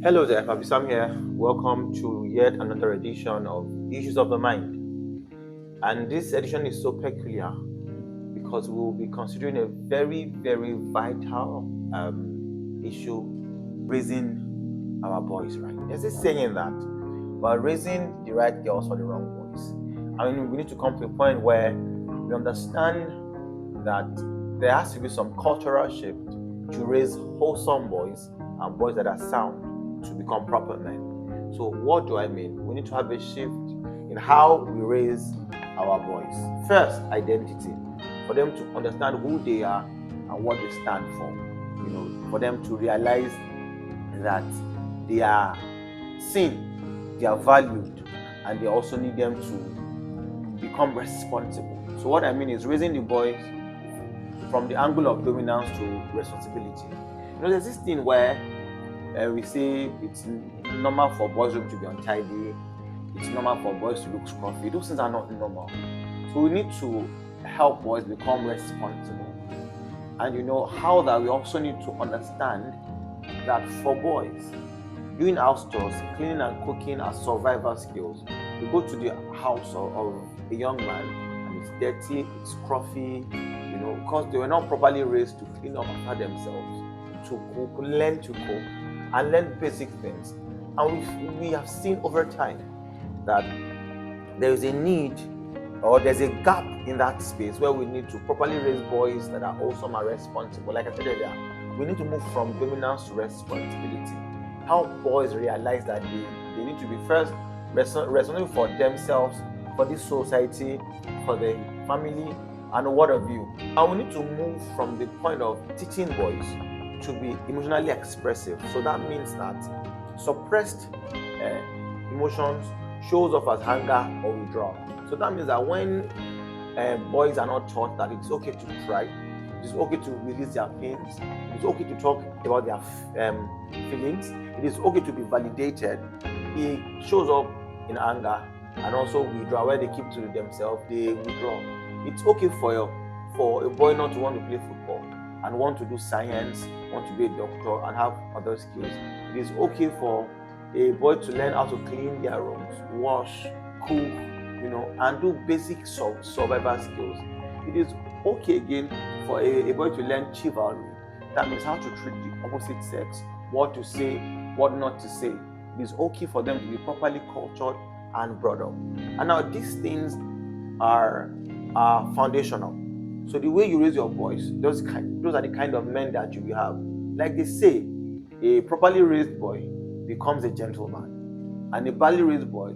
Hello there, Sam here. Welcome to yet another edition of Issues of the Mind. And this edition is so peculiar because we'll be considering a very, very vital issue, raising our boys right. There's this saying that we're raising the right girls for the wrong boys. I mean, we need to come to a point where we understand that there has to be some cultural shift to raise wholesome boys and boys that are sound to become proper men. So what do I mean? We need to have a shift in how we raise our boys. First, identity, for them to understand who they are and what they stand for. For them to realize that they are seen, they are valued, and they also need them to become responsible. So what I mean is raising the boys from the angle of dominance to responsibility. There's this thing where we say it's normal for boys' room to be untidy, it's normal for boys to look scruffy. Those things are not normal. So we need to help boys become responsible. And how that we also need to understand that for boys, doing house chores, cleaning and cooking are survival skills. You go to the house of a young man and it's dirty, it's scruffy, because they were not properly raised to clean up after themselves, to cook, learn to cook, and learn basic things. And we have seen over time that there is a need or there's a gap in that space where we need to properly raise boys that are wholesome and responsible. Like I said earlier, we need to move from dominance to responsibility. How boys realize that they need to be first responsible for themselves, for this society, for the family, and what have you. And we need to move from the point of teaching boys to be emotionally expressive. So that means that suppressed emotions shows up as anger or withdrawal. So that means that when boys are not taught that it's okay to cry, it's okay to release their pains, it's okay to talk about their feelings, it is okay to be validated, it shows up in anger and also withdrawal, where they keep to themselves, they withdraw. It's okay for a boy not to want to play football and want to do science, want to be a doctor and have other skills. It is okay for a boy to learn how to clean their rooms, wash, cook, and do basic survival skills. It is okay again for a boy to learn chivalry. That means how to treat the opposite sex, what to say, what not to say. It is okay for them to be properly cultured and brought up. And now these things are foundational. So the way you raise your boys, those are the kind of men that you will have. Like they say, a properly raised boy becomes a gentleman, and a badly raised boy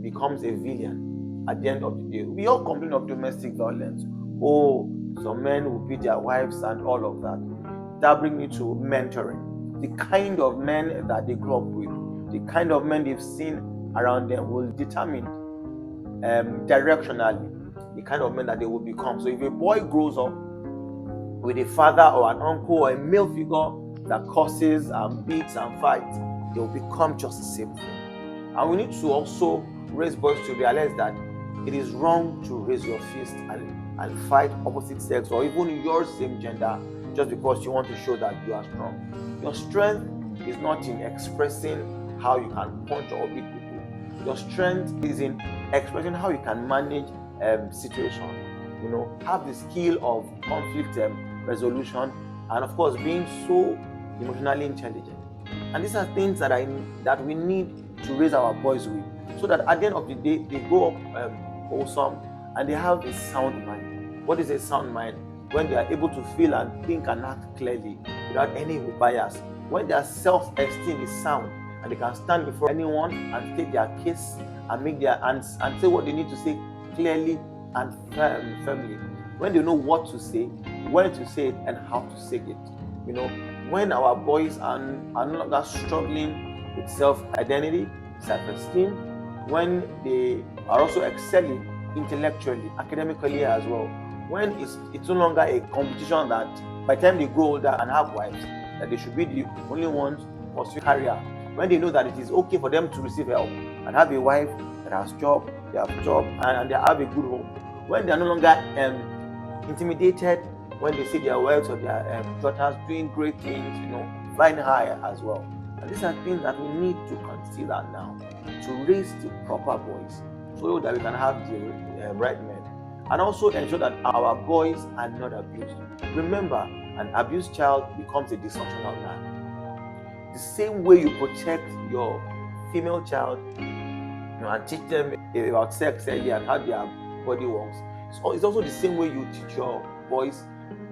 becomes a villain at the end of the day. We all complain of domestic violence. Oh, some men will beat their wives and all of that. That brings me to mentoring. The kind of men that they grew up with, the kind of men they've seen around them will determine directionally the kind of men that they will become. So if a boy grows up with a father or an uncle or a male figure that curses and beats and fights, they will become just the same thing. And we need to also raise boys to realize that it is wrong to raise your fist and fight opposite sex or even your same gender just because you want to show that you are strong. Your strength is not in expressing how you can punch or beat people. Your strength is in expressing how you can manage situation, have the skill of conflict resolution, and of course being so emotionally intelligent. And these are things that we need to raise our boys with, so that at the end of the day they grow up wholesome and they have a sound mind. What is a sound mind? When they are able to feel and think and act clearly without any bias. When their self-esteem is sound and they can stand before anyone and state their case and make their and say what they need to say clearly and firmly. When they know what to say, when to say it, and how to say it. When our boys are no longer struggling with self-identity, self-esteem, when they are also excelling intellectually, academically as well, when it's no longer a competition that by the time they grow older and have wives, that they should be the only ones pursuing career. When they know that it is okay for them to receive help and have a wife that has job, they have a job, and they have a good home. When they are no longer intimidated, when they see their wives or their daughters doing great things, flying high as well. And these are things that we need to consider now to raise the proper boys so that we can have the right men. And also ensure that our boys are not abused. Remember, an abused child becomes a dysfunctional man. The same way you protect your female child, and teach them about sex early and how their body works, it's also the same way you teach your boys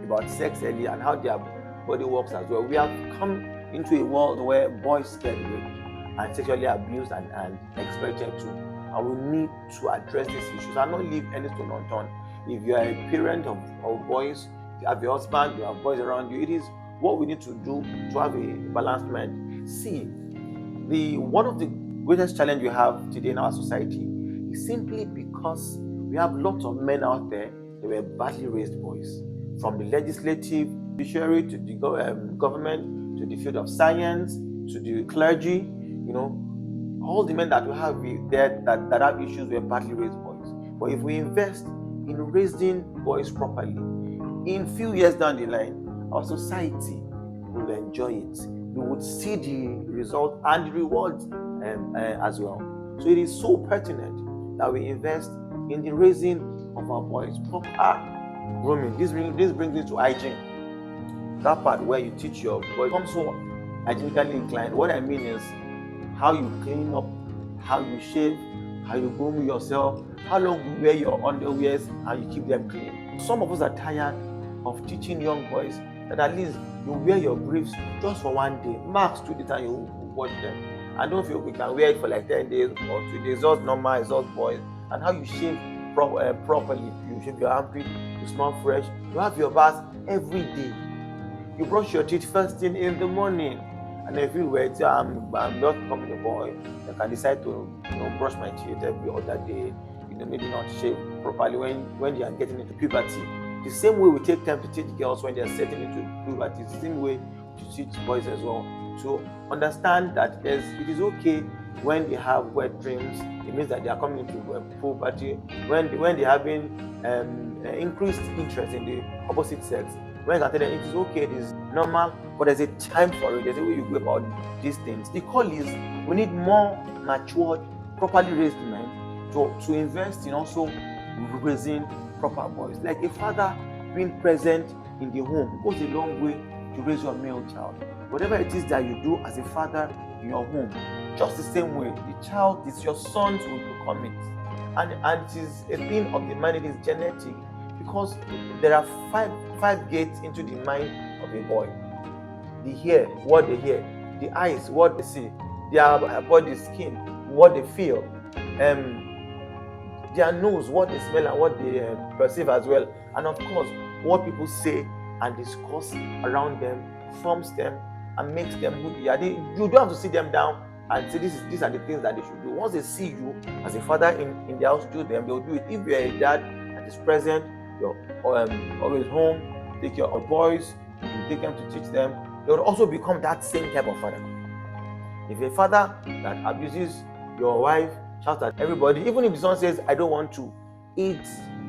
about sex early and how their body works as well. We have come into a world where boys get raped and sexually abused and exploited too. And we need to address these issues and not leave any stone unturned. If you are a parent of boys, you have a husband, you have boys around you, it is what we need to do to have a balanced mind. See, one of the greatest challenge we have today in our society is simply because we have lots of men out there that were badly raised boys. From the legislative, judiciary, to the government, to the field of science, to the clergy, all the men that we have there that have issues were badly raised boys. But if we invest in raising boys properly, in few years down the line, our society will enjoy it. We would see the result and the rewards as well. So it is so pertinent that we invest in the raising of our boys. Proper grooming. This brings me to hygiene. That part where you teach your boys become so hygienically inclined. What I mean is how you clean up, how you shave, how you groom yourself, how long you wear your underwears, and you keep them clean. Some of us are tired of teaching young boys that at least you wear your briefs just for one day, max 2 days, and you wash them. And don't feel we can wear it for like 10 days or 2 days. It's just normal, it's just boys. And how you shave properly. You shave your armpit, you smell fresh, you have your bath every day. You brush your teeth first thing in the morning. And if you wait, I'm not becoming a boy, I can decide to brush my teeth every other day, maybe not shave properly when they are getting into puberty. The same way we take time to teach girls when they are setting into puberty, the same way to teach boys as well. To understand that it is okay when they have wet dreams. It means that they are coming into puberty. When they are having increased interest in the opposite sex, when you can tell them it is okay, it is normal, but there's a time for it. There's a way you go about these things. The call is we need more matured, properly raised men to invest in also raising proper boys. Like a father being present in the home goes a long way to raise your male child. Whatever it is that you do as a father in your home, just the same way, the child is your son will become it. And it is a thing of the mind, it is genetic, because there are five gates into the mind of a boy. The ear, what they hear; the eyes, what they see; their body, skin, what they feel; their nose, what they smell and what they perceive as well; and of course, what people say and discuss around them forms them and makes them who they are. You don't have to sit them down and say these are the things that they should do. Once they see you as a father in their house, do them, they'll do it. If you're a dad that is present, you're always home, take care of boys, you take them to teach them, they will also become that same type of father. If a father that abuses your wife, shouts at everybody, even if the son says, I don't want to, it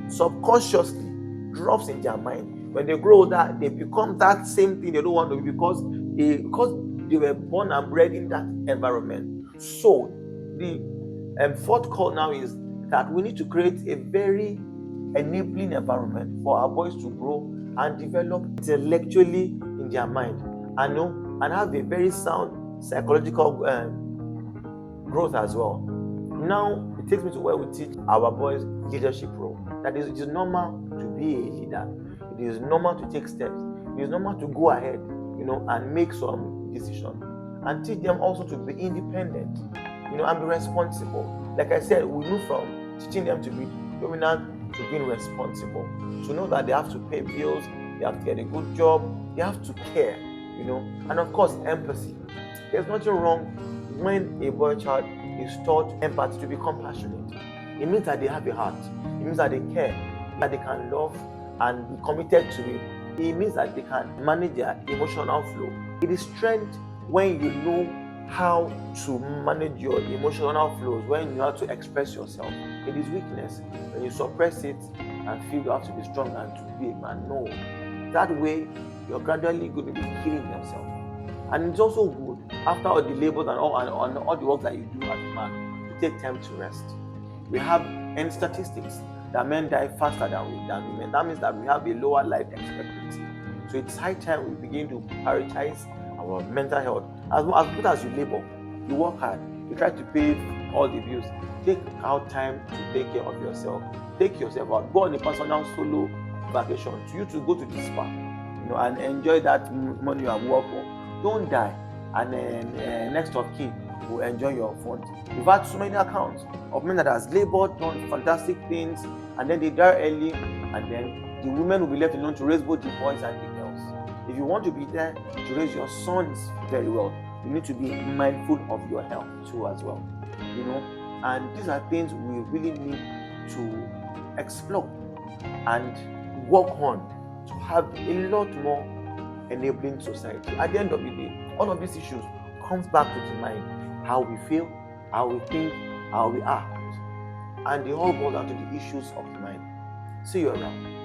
subconsciously drops in their mind. When they grow older, they become that same thing they don't want to be because they were born and bred in that environment. So the fourth call now is that we need to create a very enabling environment for our boys to grow and develop intellectually in their mind and have a very sound psychological growth as well. Now it takes me to where we teach our boys leadership role. That is, it is normal to be a leader. It is normal to take steps. It is normal to go ahead, and make some decisions. And teach them also to be independent, and be responsible. Like I said, we move from teaching them to be dominant to being responsible. To know that they have to pay bills, they have to get a good job, they have to care, and of course empathy. There's nothing wrong when a boy child is taught empathy, to be compassionate. It means that they have a heart. It means that they care, that they can love and be committed to it. It means that they can manage their emotional flow. It is strength when you know how to manage your emotional flows, when you know how to express yourself. It is weakness when you suppress it and feel you have to be strong and to be a man. No. That way, you're gradually going to be killing yourself. And it's also good after all the labors and all the work that you do as a man, you take time to rest. We have in statistics that men die faster than women. That means that we have a lower life expectancy. So it's high time we begin to prioritize our mental health. As good as you labor, you work hard, you try to pay all the bills. Take out time to take care of yourself. Take yourself out. Go on a personal solo vacation. To you to go to the spa, and enjoy that money you have worked for. Don't die, and then next of kin will enjoy your fund. We've had so many accounts of men that has labored, done fantastic things, and then they die early, and then the women will be left alone to raise both the boys and the girls. If you want to be there to raise your sons very well, you need to be mindful of your health too as well. And these are things we really need to explore and work on to have a lot more enabling society. At the end of the day, all of these issues comes back to the mind: how we feel, how we think, how we act, and they all boil down to the issues of the mind. See you around.